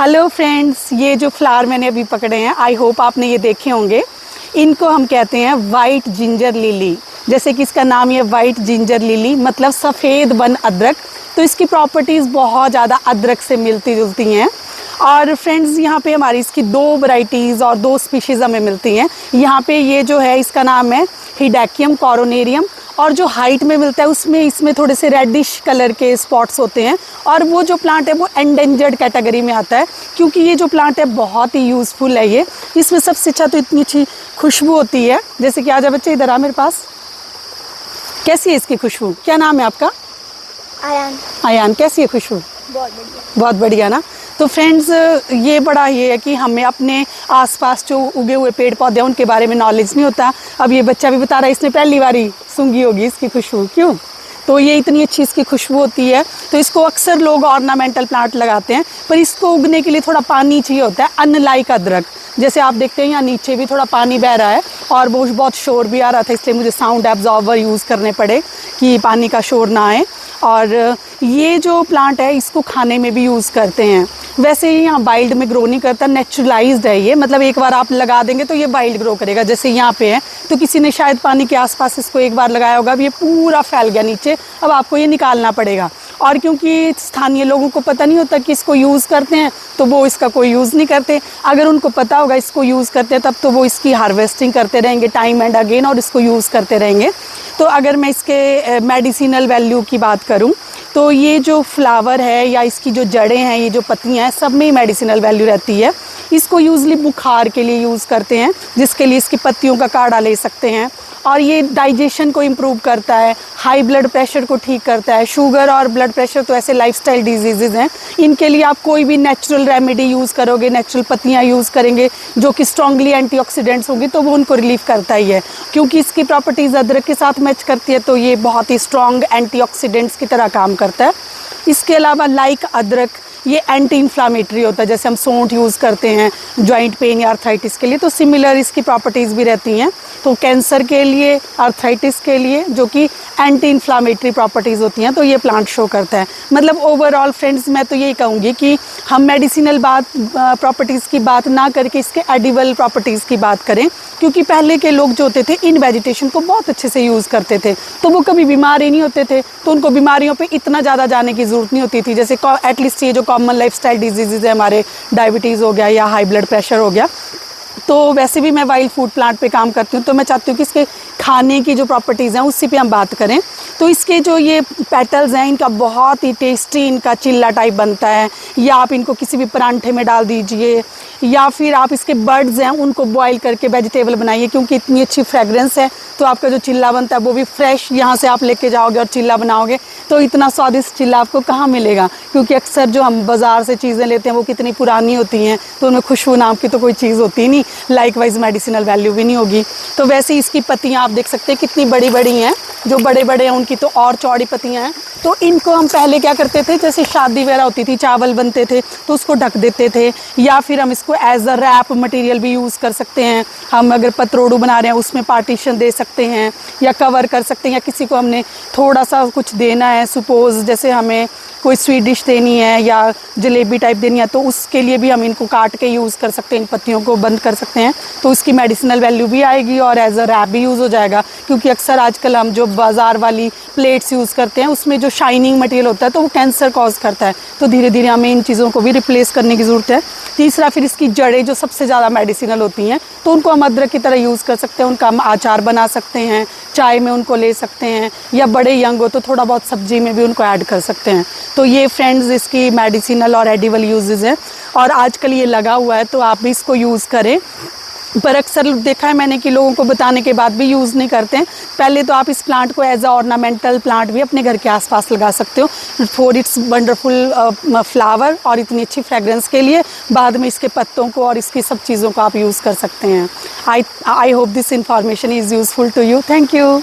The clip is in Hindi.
हेलो फ्रेंड्स, ये जो फ्लावर मैंने अभी पकड़े हैं, आई होप आपने ये देखे होंगे। इनको हम कहते हैं वाइट जिंजर लिली। जैसे कि इसका नाम ये वाइट जिंजर लिली मतलब सफ़ेद वन अदरक। तो इसकी प्रॉपर्टीज़ बहुत ज़्यादा अदरक से मिलती जुलती हैं। और फ्रेंड्स, यहाँ पे हमारी इसकी 2 वैरायटीज़ और 2 स्पीशीज़ हमें मिलती हैं। यहाँ पे ये जो है इसका नाम है हिडेकियम कोरोनेरियम, और जो हाइट में मिलता है उसमें इसमें थोड़े से रेडिश कलर के स्पॉट्स होते हैं। और वो जो प्लांट है वो एंडेंजर्ड कैटेगरी में आता है, क्योंकि ये जो प्लांट है बहुत ही यूज़फुल है। ये इसमें सबसे अच्छा तो इतनी अच्छी खुशबू होती है। जैसे कि आजा बच्चे, इधर आ मेरे पास। कैसी है इसकी खुशबू? क्या नाम है आपका? आयान। आयान, कैसी है खुशबू? बहुत बढ़िया। बहुत बढ़िया ना। तो फ्रेंड्स, ये बड़ा ये है कि हमें अपने आसपास जो उगे हुए पेड़ पौधे हैं उनके बारे में नॉलेज नहीं होता। अब ये बच्चा भी बता रहा है इसने पहली बारी सूंघी होगी इसकी खुशबू। क्यों? तो ये इतनी अच्छी इसकी खुशबू होती है। तो इसको अक्सर लोग ऑर्नामेंटल प्लांट लगाते हैं, पर इसको उगने के लिए थोड़ा पानी चाहिए होता है। अनलाइक अदरक, जैसे आप देखते हैं यहाँ नीचे भी थोड़ा पानी बह रहा है और बहुत शोर भी आ रहा था, इसलिए मुझे साउंड एब्जॉर्बर यूज़ करने पड़े कि पानी का शोर ना आए। और ये जो प्लांट है इसको खाने में भी यूज़ करते हैं। वैसे ही यहाँ वाइल्ड में ग्रो नहीं करता, नेचुरलाइज्ड है ये। मतलब एक बार आप लगा देंगे तो ये वाइल्ड ग्रो करेगा। जैसे यहाँ पे है तो किसी ने शायद पानी के आसपास इसको एक बार लगाया होगा, अब ये पूरा फैल गया नीचे। अब आपको ये निकालना पड़ेगा। और क्योंकि स्थानीय लोगों को पता नहीं होता कि इसको यूज़ करते हैं, तो वो इसका कोई यूज़ नहीं करते। अगर उनको पता होगा इसको यूज़ करते हैं तब तो वो इसकी हार्वेस्टिंग करते रहेंगे टाइम एंड अगेन और इसको यूज़ करते रहेंगे। तो अगर मैं इसके मेडिसिनल वैल्यू की बात करूं तो ये जो फ्लावर है या इसकी जो जड़ें हैं, ये जो पत्तियां हैं, सब में ही मेडिसिनल वैल्यू रहती है। इसको यूजली बुखार के लिए यूज़ करते हैं, जिसके लिए इसकी पत्तियों का काढ़ा ले सकते हैं। और ये डाइजेशन को इम्प्रूव करता है, हाई ब्लड प्रेशर को ठीक करता है। शुगर और ब्लड प्रेशर तो ऐसे लाइफस्टाइल डिजीज़ हैं, इनके लिए आप कोई भी नेचुरल रेमेडी यूज़ करोगे, नेचुरल पत्तियाँ यूज़ करेंगे जो कि स्ट्रांगली एंटीऑक्सीडेंट्स होंगी, तो वो उनको रिलीफ करता ही है। क्योंकि इसकी प्रॉपर्टीज़ अदरक के साथ मैच करती है, तो ये बहुत ही स्ट्रॉन्ग एंटीऑक्सीडेंट्स की तरह काम करता है। इसके अलावा लाइक अदरक ये एंटी इन्फ्लामेटरी होता है। जैसे हम सौंठ यूज़ करते हैं जॉइंट पेन या आर्थराइटिस के लिए, तो सिमिलर इसकी प्रॉपर्टीज़ भी रहती हैं। तो कैंसर के लिए, आर्थराइटिस के लिए, जो कि एंटी इन्फ्लामेटरी प्रॉपर्टीज़ होती हैं, तो ये प्लांट शो करता है। मतलब ओवरऑल फ्रेंड्स, मैं तो यही कहूँगी कि हम मेडिसिनल प्रॉपर्टीज़ की बात ना करके इसके एडिबल प्रॉपर्टीज़ की बात करें। क्योंकि पहले के लोग जो होते थे इन वेजिटेशन को बहुत अच्छे से यूज़ करते थे, तो वो कभी बीमार ही नहीं होते थे। तो उनको बीमारियों पे इतना ज़्यादा जाने की ज़रूरत नहीं होती थी। जैसे एटलीस्ट ये जो कॉमन लाइफस्टाइल डिजीज़ है हमारे, डायबिटीज़ हो गया या हाई ब्लड प्रेशर हो गया। तो वैसे भी मैं वाइल्ड फूड प्लांट पे काम करती हूँ, तो मैं चाहती हूँ कि इसके खाने की जो प्रॉपर्टीज़ हैं उसी पे हम बात करें। तो इसके जो ये पेटल्स हैं, इनका बहुत ही टेस्टी इनका चिल्ला टाइप बनता है, या आप इनको किसी भी परांठे में डाल दीजिए, या फिर आप इसके बर्ड्स हैं उनको बॉईल करके वेजिटेबल बनाइए। क्योंकि इतनी अच्छी फ्रेगरेंस है, तो आपका जो चिल्ला बनता है वो भी फ्रेश यहाँ से आप लेके जाओगे और चिल्ला बनाओगे, तो इतना स्वादिष्ट चिल्ला आपको कहाँ मिलेगा। क्योंकि अक्सर जो हम बाज़ार से चीज़ें लेते हैं वो कितनी पुरानी होती हैं, तो उनमें खुशबू नाम की तो कोई चीज़ होती नहीं, लाइकवाइज मेडिसिनल वैल्यू भी नहीं होगी। तो वैसे इसकी पत्तियाँ आप देख सकते हैं कितनी बड़ी बड़ी हैं। जो बड़े बड़े हैं उनकी तो और चौड़ी पत्तियाँ हैं। तो इनको हम पहले क्या करते थे, जैसे शादी वगैरह होती थी, चावल बनते थे तो उसको ढक देते थे, या फिर हम इसको एज अ रैप मटेरियल भी यूज़ कर सकते हैं। हम अगर पतरोड़ू बना रहे हैं उसमें पार्टीशन दे सकते हैं या कवर कर सकते हैं, या किसी को हमने थोड़ा सा कुछ देना है, सपोज जैसे हमें कोई स्वीट डिश देनी है या जलेबी टाइप देनी है, तो उसके लिए भी हम इनको काट के यूज़ कर सकते हैं, इन पत्तियों को बंद कर सकते हैं। तो इसकी मेडिसिनल वैल्यू भी आएगी और एज अ रैप भी यूज़ हो जाएगा। क्योंकि अक्सर आजकल हम जो बाज़ार वाली प्लेट्स यूज़ करते हैं उसमें जो शाइनिंग मटेरियल होता है तो वो कैंसर कॉज करता है। तो धीरे धीरे हमें इन चीज़ों को भी रिप्लेस करने की ज़रूरत है। तीसरा, फिर इसकी जड़ें जो सबसे ज़्यादा मेडिसिनल होती हैं, तो उनको हम अदरक की तरह यूज़ कर सकते हैं। उनका हम अचार बना सकते हैं, चाय में उनको ले सकते हैं, या बड़े यंग हो तो थोड़ा बहुत सब्जी में भी उनको ऐड कर सकते हैं। तो ये फ्रेंड्स इसकी मेडिसिनल और एडिबल यूजेस हैं, और आजकल ये लगा हुआ है तो आप भी इसको यूज़ करें। पर अक्सर देखा है मैंने कि लोगों को बताने के बाद भी यूज़ नहीं करते हैं। पहले तो आप इस प्लांट को एज अ ऑर्नामेंटल प्लांट भी अपने घर के आसपास लगा सकते हो फॉर इट्स वंडरफुल फ्लावर और इतनी अच्छी फ्रेगरेंस के लिए। बाद में इसके पत्तों को और इसकी सब चीज़ों को आप यूज़ कर सकते हैं। I hope this information is useful to you. Thank you.